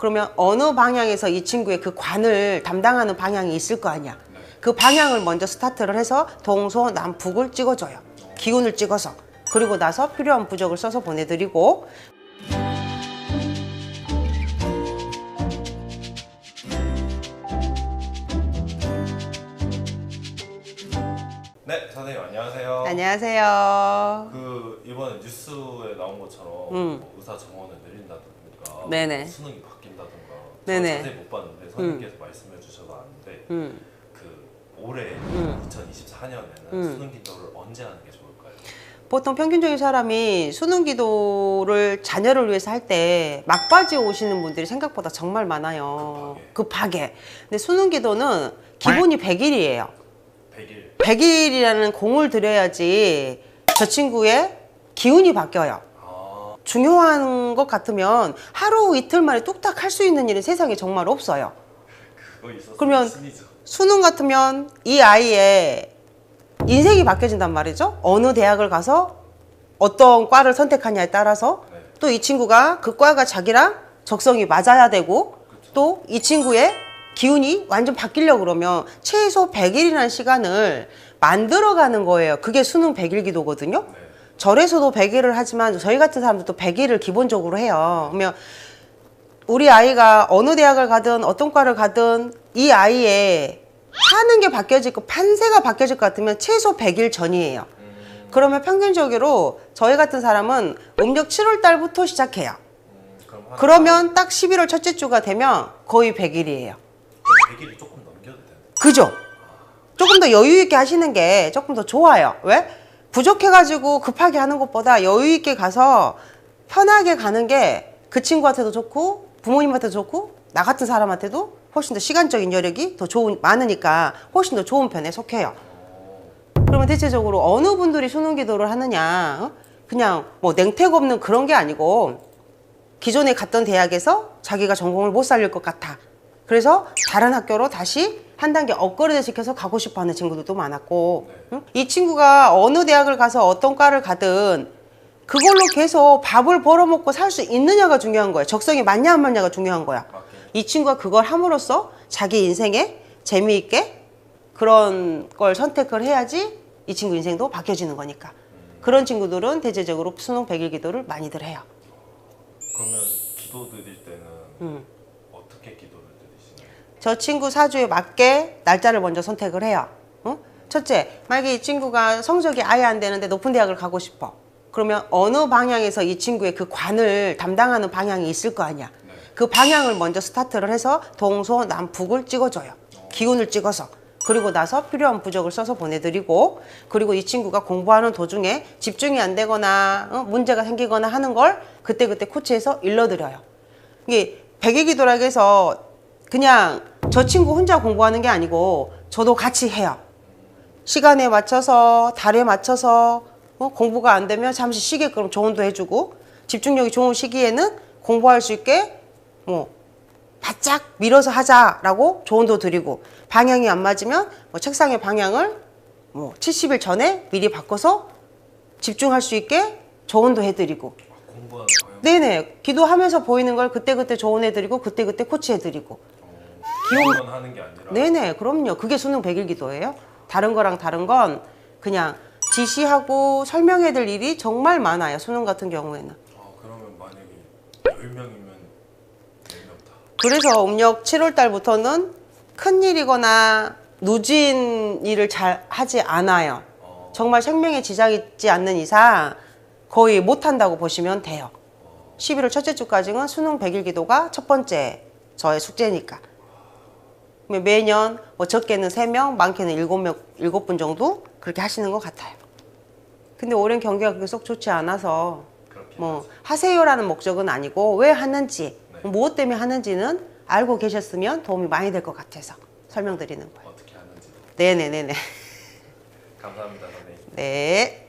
그러면 어느 방향에서 이 친구의 그 관을 담당하는 방향이 있을 거 아니야. 그 방향을 먼저 스타트를 해서 동서남북을 찍어줘요. 기운을 찍어서. 그리고 나서 필요한 부적을 써서 보내드리고. 네, 선생님 안녕하세요. 안녕하세요. 이번에 뉴스에 나온 것처럼 뭐 의사 정원을 늘린다든가 네네. 수능이 바뀐다든가 네네. 자세히 못 봤는데 선생님께서 말씀해 주셔서 아는데 올해 2024년에는 수능 기도를 언제 하는 게 좋을까요? 보통 평균적인 사람이 수능 기도를 자녀를 위해서 할 때 막바지에 오시는 분들이 생각보다 정말 많아요. 급하게. 근데 수능 기도는 기본이 100일이에요. 100일. 100일이라는 공을 들여야지 저 친구의 기운이 바뀌어요. 중요한 것 같으면 하루 이틀 만에 뚝딱 할 수 있는 일은 세상에 정말 없어요. 그거 있었으면 그러면 신이죠. 수능 같으면 이 아이의 인생이 바뀌어진단 말이죠. 어느 대학을 가서 어떤 과를 선택하냐에 따라서 또 이 친구가 그 과가 자기랑 적성이 맞아야 되고 또 이 친구의 기운이 완전 바뀌려고 그러면 최소 100일이라는 시간을 만들어가는 거예요. 그게 수능 100일 기도거든요. 절에서도 100일을 하지만 저희 같은 사람들도 100일을 기본적으로 해요. 그러면 우리 아이가 어느 대학을 가든 어떤 과를 가든 이 아이의 사는 게 바뀌어질 거, 판세가 바뀌어질 것 같으면 최소 100일 전이에요. 그러면 평균적으로 저희 같은 사람은 음력 7월 달부터 시작해요. 그러면 딱 11월 첫째 주가 되면 거의 100일이에요. 100일이 조금 넘겨도 되나요? 그죠? 조금 더 여유 있게 하시는 게 조금 더 좋아요. 왜? 부족해가지고 급하게 하는 것보다 여유 있게 가서 편하게 가는 게 그 친구한테도 좋고 부모님한테도 좋고 나 같은 사람한테도 훨씬 더 시간적인 여력이 더 많으니까 훨씬 더 좋은 편에 속해요. 그러면 대체적으로 어느 분들이 수능 기도를 하느냐, 그냥 뭐 냉택 없는 그런 게 아니고 기존에 갔던 대학에서 자기가 전공을 못 살릴 것 같아. 그래서 다른 학교로 다시 한 단계 업그레이드 시켜서 가고 싶어 하는 친구들도 많았고, 이 친구가 어느 대학을 가서 어떤 과를 가든 그걸로 계속 밥을 벌어먹고 살 수 있느냐가 중요한 거예요. 적성이 맞냐 안 맞냐가 중요한 거야. 이 친구가 그걸 함으로써 자기 인생에 재미있게 그런 걸 선택을 해야지 이 친구 인생도 바뀌어지는 거니까. 그런 친구들은 대체적으로 수능 100일 기도를 많이들 해요. 그러면 기도 드릴 때는 어떻게 기도를 드리시나요? 저 친구 사주에 맞게 날짜를 먼저 선택을 해요. 응? 첫째, 만약에 이 친구가 성적이 아예 안 되는데 높은 대학을 가고 싶어. 그러면 어느 방향에서 이 친구의 그 관을 담당하는 방향이 있을 거 아니야. 그 방향을 먼저 스타트를 해서 동서남북을 찍어줘요. 기운을 찍어서. 그리고 나서 필요한 부적을 써서 보내드리고, 그리고 이 친구가 공부하는 도중에 집중이 안 되거나 문제가 생기거나 하는 걸 그때그때 코치해서 일러드려요. 이게 100일 기도라고 해서 그냥 저 친구 혼자 공부하는 게 아니고 저도 같이 해요. 시간에 맞춰서, 달에 맞춰서 공부가 안 되면 잠시 쉬게끔 조언도 해주고, 집중력이 좋은 시기에는 공부할 수 있게 뭐 바짝 밀어서 하자라고 조언도 드리고, 방향이 안 맞으면 뭐 책상의 방향을 뭐 70일 전에 미리 바꿔서 집중할 수 있게 조언도 해드리고. 공부하는 방향? 네네. 기도하면서 보이는 걸 그때그때 조언해드리고 그때그때 코치해드리고. 기도만 하는 게 아니라? 네네. 그럼요. 그게 수능 100일 기도예요. 다른 거랑 다른 건 그냥 지시하고 설명해드릴 일이 정말 많아요. 수능 같은 경우에는. 그러면 만약에 10명이면 4명 다? 그래서 음력 7월 달부터는 큰일이거나 누진 일을 잘 하지 않아요. 정말 생명에 지장이 있지 않는 이상 거의 못한다고 보시면 돼요. 11월 첫째 주까지는 수능 100일 기도가 첫 번째 저의 숙제니까. 매년 뭐 적게는 3명, 많게는 7분 정도 그렇게 하시는 것 같아요. 근데 올해는 경기가 그렇게 속 좋지 않아서 뭐 하세요라는 목적은 아니고 왜 하는지, 무엇 때문에 하는지는 알고 계셨으면 도움이 많이 될 것 같아서 설명드리는 거예요. 어떻게 하는지. 네네네네. 감사합니다, 선생님. 네.